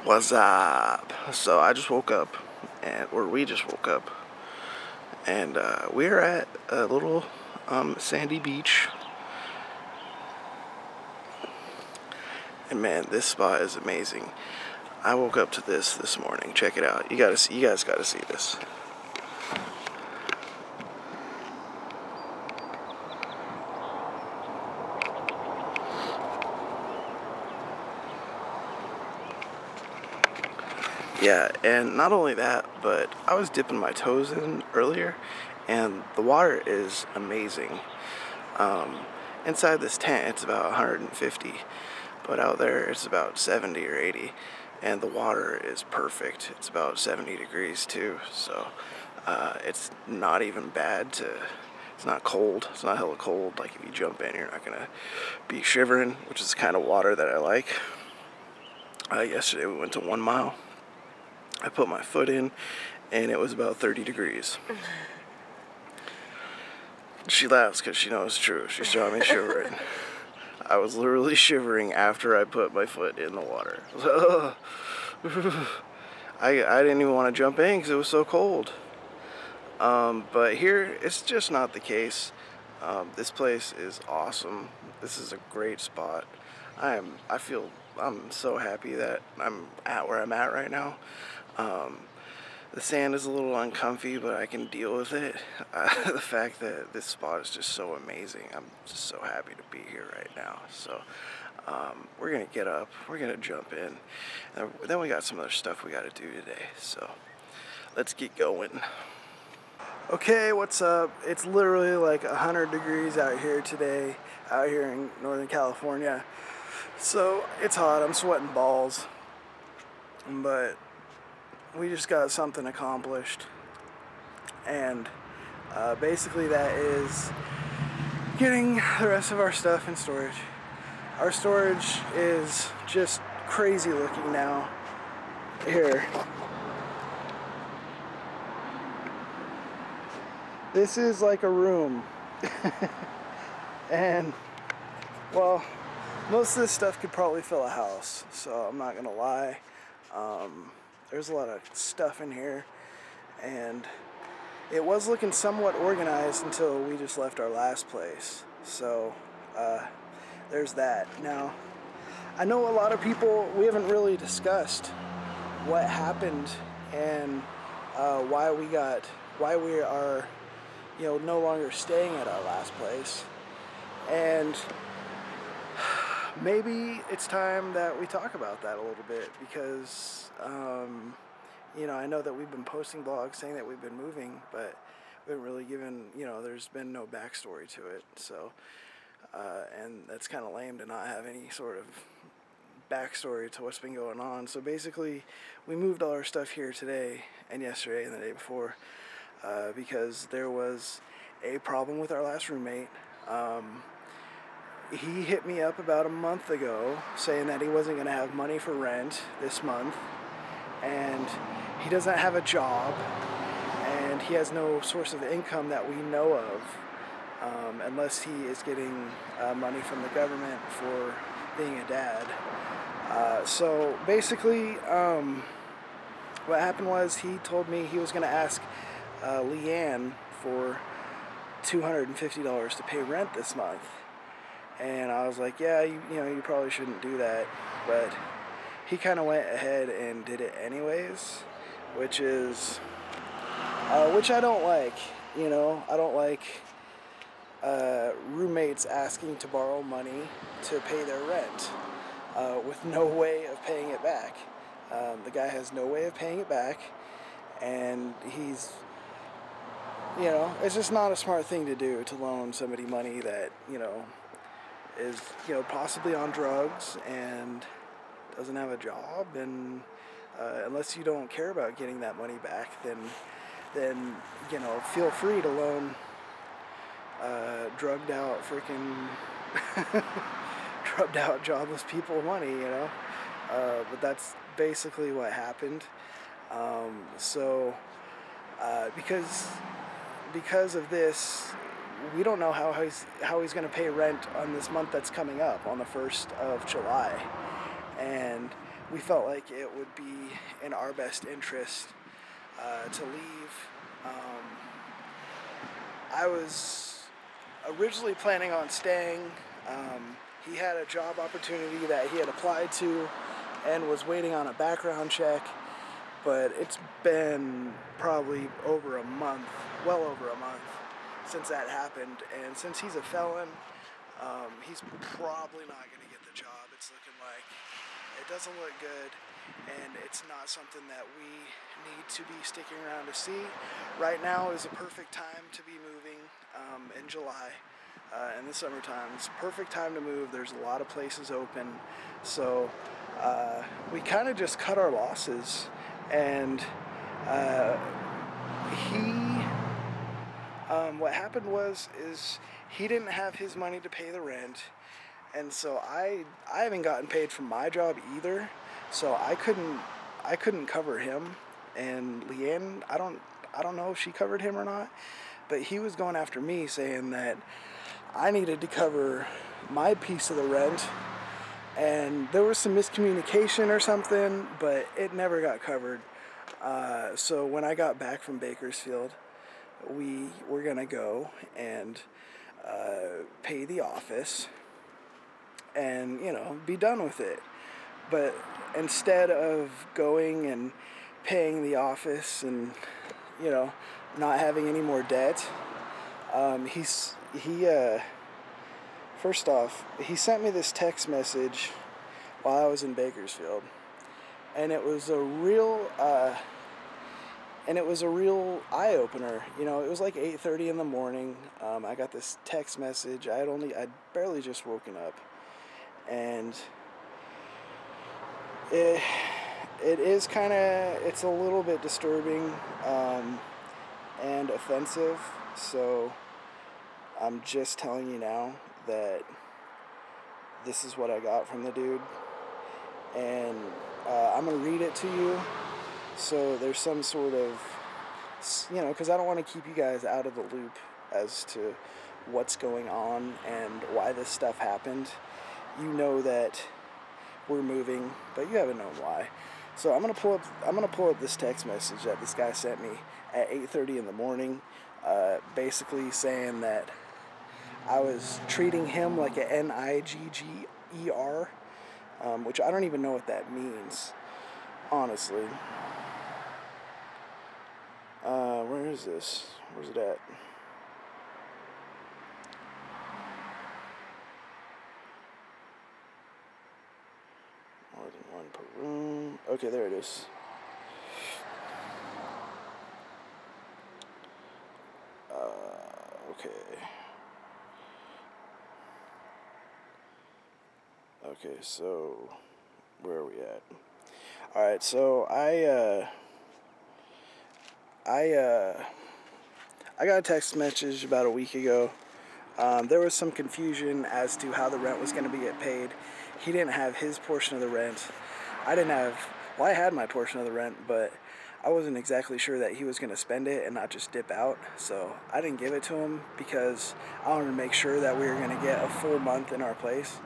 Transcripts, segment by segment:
What's up? So I just woke up, we just woke up, and we're at a little sandy beach. And man, this spot is amazing. I woke up to this morning. Check it out. You guys gotta see this. Yeah, and not only that, but I was dipping my toes in earlier, and the water is amazing. Inside this tent, it's about 150, but out there, it's about 70 or 80, and the water is perfect. It's about 70 degrees too, so it's not even bad it's not cold. It's not hella cold. Like if you jump in, you're not gonna be shivering, which is the kind of water that I like. Yesterday we went to 1 mile. I put my foot in, and it was about 30 degrees. She laughs because she knows it's true. She saw me shivering. I was literally shivering after I put my foot in the water. I didn't even want to jump in because it was so cold. But here, it's just not the case. This place is awesome. This is a great spot. I'm so happy that I'm at where I'm at right now. The sand is a little uncomfy, but I can deal with it. The fact that this spot is just so amazing, I'm just so happy to be here right now. So we're gonna get up, we're gonna jump in, and then we got some other stuff we gotta do today. So let's get going. Okay, what's up? It's literally like 100 degrees out here today, out here in Northern California. So it's hot, I'm sweating balls, but we just got something accomplished, and basically that is getting the rest of our stuff in storage. Our storage is just crazy looking now. Here. This is like a room. And, well, most of this stuff could probably fill a house, so I'm not gonna lie. There's a lot of stuff in here, and it was looking somewhat organized until we just left our last place. So there's that. Now, I know a lot of people, we haven't really discussed what happened and why we are, no longer staying at our last place. And maybe it's time that we talk about that a little bit, because I know that we've been posting blogs saying that we've been moving, but we haven't really given, there's been no backstory to it. So and that's kind of lame to not have any sort of backstory to what's been going on. So basically, we moved all our stuff here today and yesterday and the day before because there was a problem with our last roommate. He hit me up about a month ago saying that he wasn't going to have money for rent this month, and he doesn't have a job, and he has no source of income that we know of, unless he is getting money from the government for being a dad. So basically, what happened was he told me he was going to ask Leanne for $250 to pay rent this month. And I was like, yeah, you probably shouldn't do that. But he kind of went ahead and did it anyways, which I don't like. I don't like roommates asking to borrow money to pay their rent with no way of paying it back. The guy has no way of paying it back, and he's, it's just not a smart thing to do, to loan somebody money that, is, possibly on drugs and doesn't have a job, and unless you don't care about getting that money back, then feel free to loan drugged out jobless people money, but that's basically what happened. Because of this, we don't know how he's going to pay rent on this month that's coming up on the 1st of July. And we felt like it would be in our best interest to leave. I was originally planning on staying. He had a job opportunity that he had applied to and was waiting on a background check, but it's been probably over a month, well over a month, since that happened. And since he's a felon, he's probably not going to get the job. It's looking like it doesn't look good, and it's not something that we need to be sticking around to see. Right now is a perfect time to be moving in July. In the summertime, it's a perfect time to move. There's a lot of places open, so we kind of just cut our losses. And what happened is he didn't have his money to pay the rent, and so I haven't gotten paid from my job either, so I couldn't cover him. And Leanne, I don't know if she covered him or not, but he was going after me, saying that I needed to cover my piece of the rent, and there was some miscommunication or something, but it never got covered. So when I got back from Bakersfield, we were gonna go and pay the office and, be done with it. But instead of going and paying the office and, not having any more debt, first off, he sent me this text message while I was in Bakersfield, and it was a real eye-opener. It was like 8:30 in the morning. I got this text message. I'd barely just woken up, and it's a little bit disturbing and offensive. So I'm just telling you now that this is what I got from the dude, and I'm gonna read it to you. So there's some sort of, because I don't want to keep you guys out of the loop as to what's going on and why this stuff happened. You know that we're moving, but you haven't known why. So I'm gonna pull up this text message that this guy sent me at 8:30 in the morning, basically saying that I was treating him like a nigger, which I don't even know what that means, honestly. Where is this? Where's it at? More than one per room. Okay, there it is. Okay. Okay, so where are we at? All right, so I got a text message about a week ago. There was some confusion as to how the rent was going to get paid. He didn't have his portion of the rent. I had my portion of the rent, but I wasn't exactly sure that he was going to spend it and not just dip out. So I didn't give it to him because I wanted to make sure that we were going to get a full month in our place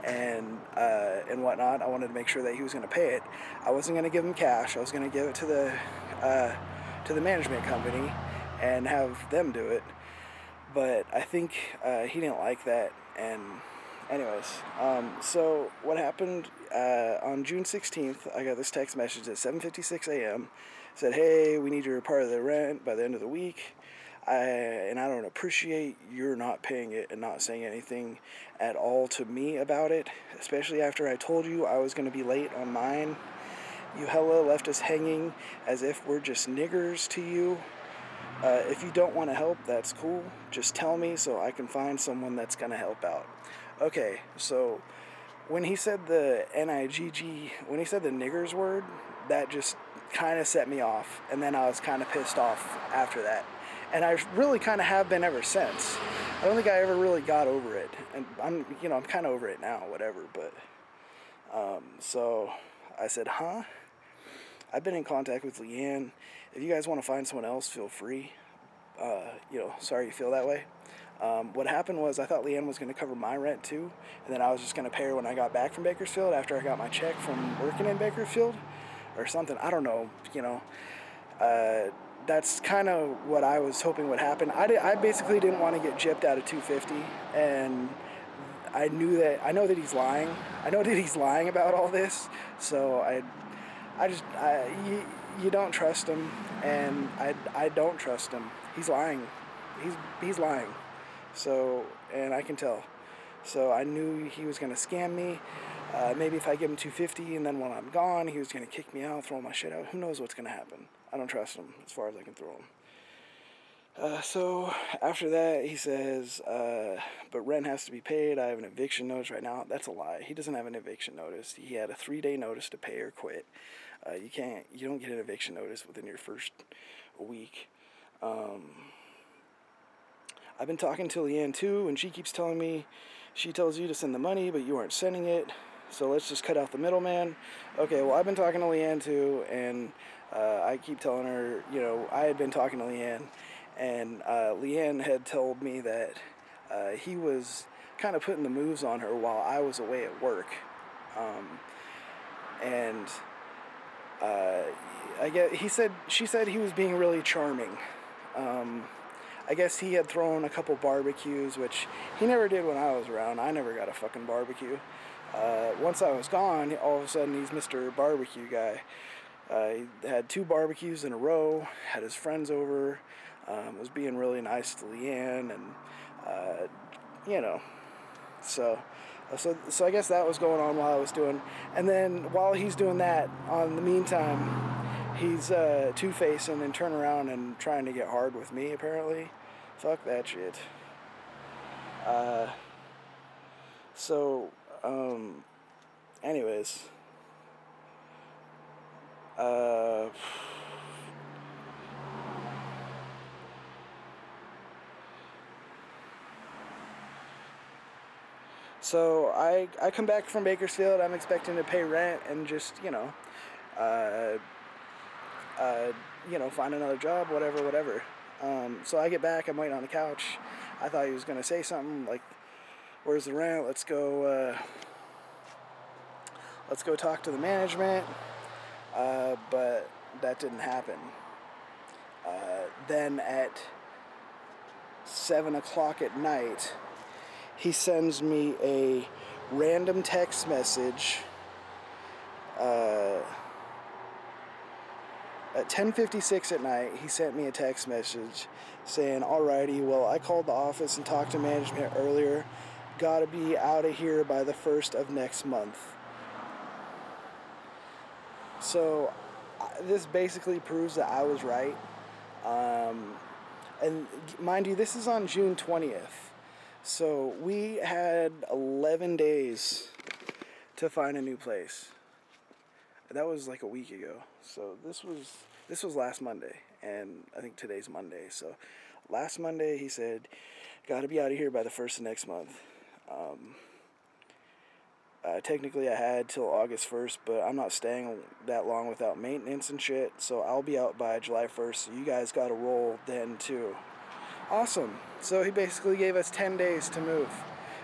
and whatnot. I wanted to make sure that he was going to pay it. I wasn't going to give him cash. I was going to give it to the management company and have them do it. But I think he didn't like that. And anyways, so what happened on June 16th, I got this text message at 7:56 a.m. Said, hey, we need your part of the rent by the end of the week. I don't appreciate your not paying it and not saying anything at all to me about it, especially after I told you I was going to be late on mine. You hella left us hanging as if we're just niggers to you. If you don't want to help, that's cool. Just tell me so I can find someone that's going to help out. Okay, so when he said the when he said the niggers word, that just kind of set me off. And then I was kind of pissed off after that. And I really kind of have been ever since. I don't think I ever really got over it. And I'm kind of over it now, whatever. But, so I said, huh? I've been in contact with Leanne. If you guys want to find someone else, feel free. Sorry you feel that way. What happened was I thought Leanne was going to cover my rent too, and then I was just going to pay her when I got back from Bakersfield after I got my check from working in Bakersfield or something. I don't know, you know. That's kind of what I was hoping would happen. I basically didn't want to get gypped out of 250, and I know that he's lying. I know that he's lying about all this, so you don't trust him, and I don't trust him. He's lying. He's lying. So, and I can tell. So I knew he was going to scam me. Maybe if I give him 250 and then when I'm gone, he was going to kick me out, throw my shit out. Who knows what's going to happen? I don't trust him as far as I can throw him. So after that, he says, but rent has to be paid. I have an eviction notice right now. That's a lie. He doesn't have an eviction notice. He had a 3-day notice to pay or quit. You don't get an eviction notice within your first week. I've been talking to Leanne too, and she keeps telling me, she tells you to send the money, but you aren't sending it. So let's just cut out the middleman. Okay, well, I've been talking to Leanne too, and I keep telling her, you know, I had been talking to Leanne, and Leanne had told me that he was kind of putting the moves on her while I was away at work. And she said he was being really charming. I guess he had thrown a couple barbecues, which he never did when I was around. I never got a fucking barbecue. Once I was gone, all of a sudden he's Mr. Barbecue guy. He had 2 barbecues in a row, had his friends over, was being really nice to Leanne, and, you know, so I guess that was going on while I was doing, and then while he's doing that, on the meantime, he's two-facing and turning around and trying to get hard with me, apparently. Fuck that shit. Anyways. So I come back from Bakersfield. I'm expecting to pay rent and just, find another job, whatever. So I get back, I'm waiting on the couch. I thought he was going to say something like, where's the rent? Let's go talk to the management. But that didn't happen. Then at 7 o'clock at night, he sends me a random text message at 10:56 at night. He sent me a text message saying, alrighty, well, I called the office and talked to management earlier. Gotta be out of here by the 1st of next month. So this basically proves that I was right. And mind you, this is on June 20th. So we had 11 days to find a new place. That was like a week ago. So this was last Monday, and I think today's Monday. So last Monday he said, gotta be out of here by the 1st of next month. Technically I had till August 1st, but I'm not staying that long without maintenance and shit, so I'll be out by July 1st, so you guys gotta roll then too. Awesome. So he basically gave us 10 days to move.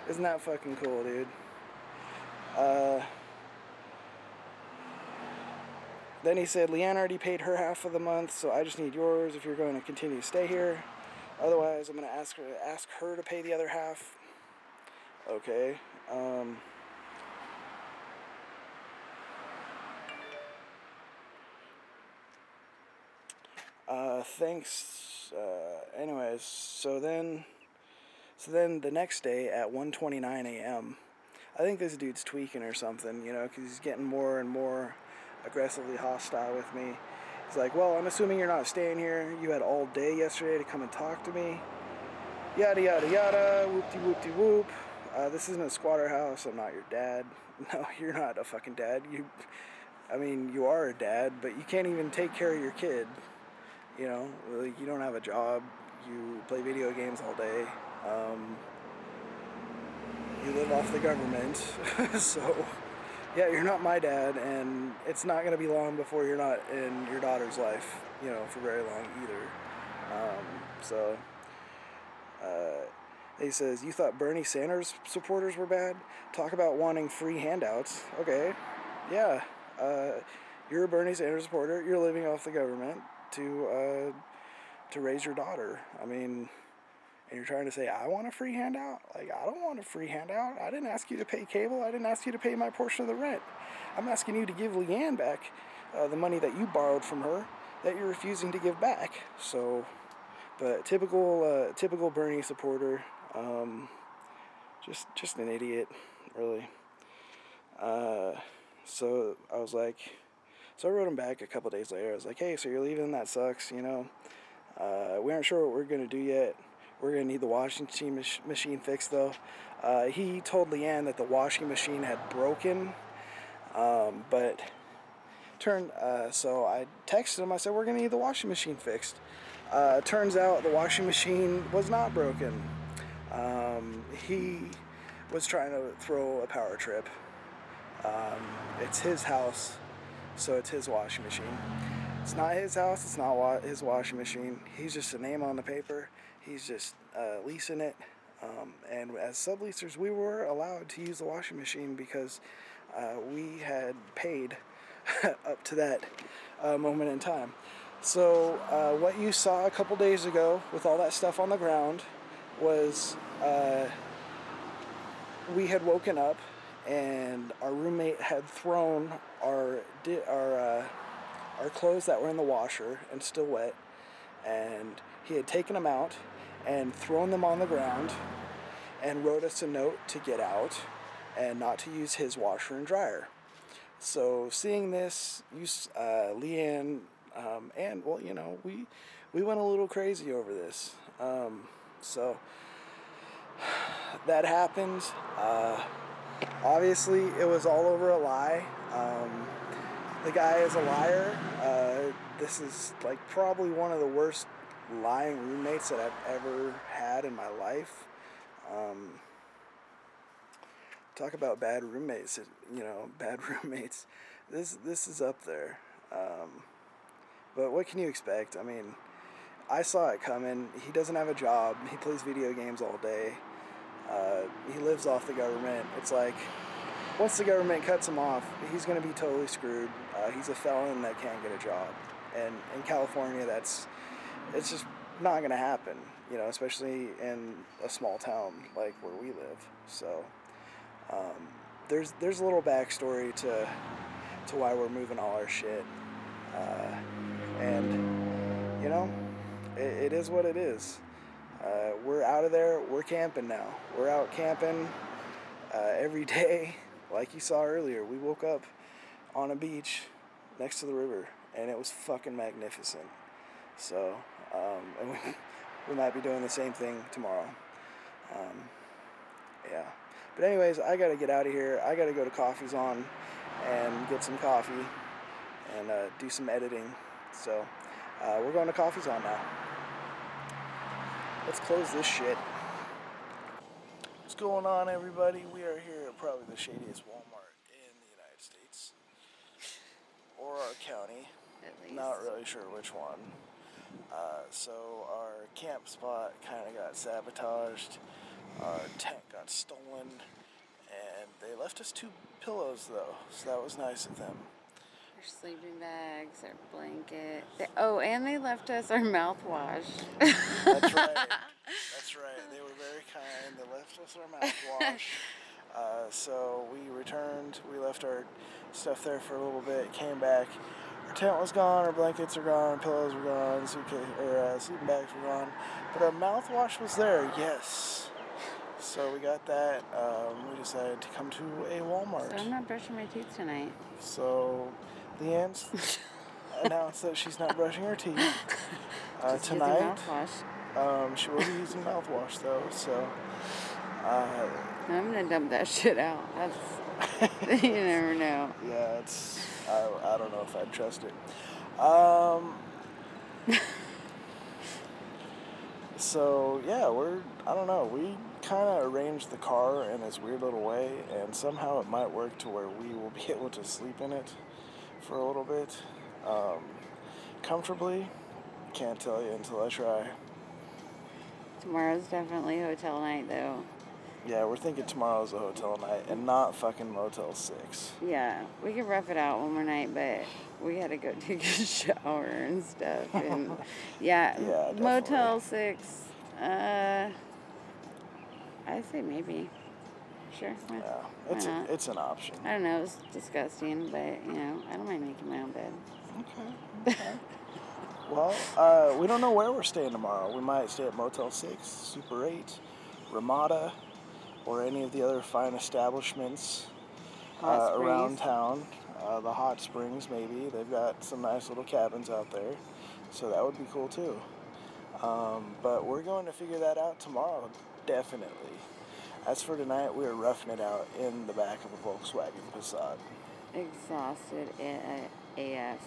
Isn't that fucking cool, dude? Then he said, Leanne already paid her half of the month, so I just need yours if you're going to continue to stay here. Otherwise, I'm going to ask her to pay the other half. Okay. Thanks. Anyways, so then the next day at 1:29 a.m., I think this dude's tweaking or something, because he's getting more and more aggressively hostile with me. He's like, well, I'm assuming you're not staying here. You had all day yesterday to come and talk to me. Yada, yada, yada. Whoop-de-whoop-de-whoop. This isn't a squatter house. I'm not your dad. No, you're not a fucking dad. You are a dad, but you can't even take care of your kid. You don't have a job. You play video games all day. You live off the government. So, yeah, you're not my dad, and it's not going to be long before you're not in your daughter's life, for very long either. He says, you thought Bernie Sanders supporters were bad? Talk about wanting free handouts. Okay, yeah, you're a Bernie Sanders supporter. You're living off the government to raise your daughter. I mean, and you're trying to say, I want a free handout? Like, I don't want a free handout. I didn't ask you to pay cable. I didn't ask you to pay my portion of the rent. I'm asking you to give Leanne back the money that you borrowed from her that you're refusing to give back. So, but typical Bernie supporter, just an idiot, really. So I was like, so I wrote him back a couple days later. I was like, hey, so you're leaving? That sucks, you know. We aren't sure what we're going to do yet. We're going to need the washing machine fixed, though. He told Leanne that the washing machine had broken, but so I texted him. I said, we're going to need the washing machine fixed. Turns out the washing machine was not broken. He was trying to throw a power trip. It's his house, so it's his washing machine. It's not his house, it's not his washing machine. He's just a name on the paper. He's just leasing it. And as subleasers, we were allowed to use the washing machine because we had paid up to that moment in time. So what you saw a couple days ago with all that stuff on the ground was we had woken up and our roommate had thrown our clothes that were in the washer and still wet, and he had taken them out and thrown them on the ground and wrote us a note to get out and not to use his washer and dryer. So seeing this, Leanne, and well, you know, we went a little crazy over this. So that happened. Obviously, it was all over a lie. The guy is a liar. This is like probably one of the worst lying roommates that I've ever had in my life. Talk about bad roommates, you know, bad roommates. This is up there. But what can you expect? I mean, I saw it coming. He doesn't have a job. He plays video games all day. He lives off the government. It's like, once the government cuts him off, he's going to be totally screwed. He's a felon that can't get a job. And in California, it's just not going to happen, you know, especially in a small town like where we live. So there's a little backstory to why we're moving all our shit. And, you know, it is what it is. We're out of there. We're camping now. We're out camping every day. Like you saw earlier, we woke up on a beach next to the river, and it was fucking magnificent. So, and we might be doing the same thing tomorrow. Yeah. But anyways, I gotta get out of here. I gotta go to Coffee's On and get some coffee and do some editing. So, we're going to Coffee's On now. Let's close this shit. What's going on, everybody? We are here at probably the shadiest Walmart in the United States. Or our county. At least. Not really sure which one. So our camp spot kind of got sabotaged. Our tent got stolen. And they left us 2 pillows, though. So that was nice of them. Our sleeping bags, our blanket. And they left us our mouthwash. That's right. That's right. They were very kind. They left us our mouthwash. So we returned. We left our stuff there for a little bit. Came back. Our tent was gone. Our blankets are gone. Our pillows were gone. Sleeping bags were gone. But our mouthwash was there. Yes. So we got that. We decided to come to a Walmart. So I'm not brushing my teeth tonight. So Leanne's announced that she's not brushing her teeth tonight. She will be using mouthwash though. So I'm gonna dump that shit out. That's you never know. Yeah, it's I don't know if I'd trust it. So yeah, I don't know. We kind of arranged the car in this weird little way, and somehow it might work to where we will be able to sleep in it for a little bit comfortably. Can't tell you until I try. Tomorrow's definitely hotel night, though. Yeah, we're thinking tomorrow's a hotel night and not fucking Motel 6. Yeah, we could rough it out one more night, but we had to go take a shower and stuff. And yeah, Yeah, Motel definitely. 6, I say maybe. Sure, Yeah, why not? it's an option. I don't know, it's disgusting, but, you know, I don't mind making my own bed. Okay. Well, we don't know where we're staying tomorrow. We might stay at Motel 6, Super 8, Ramada, or any of the other fine establishments Hot around springs. town. The hot springs, maybe. They've got some nice little cabins out there, so that would be cool too. But we're going to figure that out tomorrow, definitely. As for tonight, we are roughing it out in the back of a Volkswagen Passat. Exhausted AF.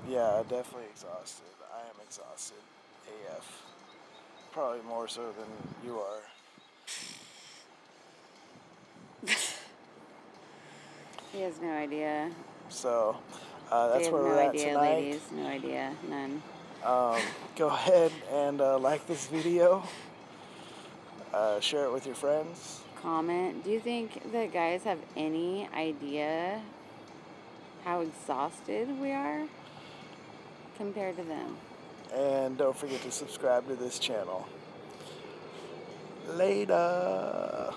Yeah, definitely exhausted. I am exhausted AF. Probably more so than you are. He has no idea. So, They that's have where no we're at idea, tonight. ladies. No idea. None. Go ahead and like this video. Share it with your friends. Comment. Do you think that guys have any idea how exhausted we are compared to them? And don't forget to subscribe to this channel. Later.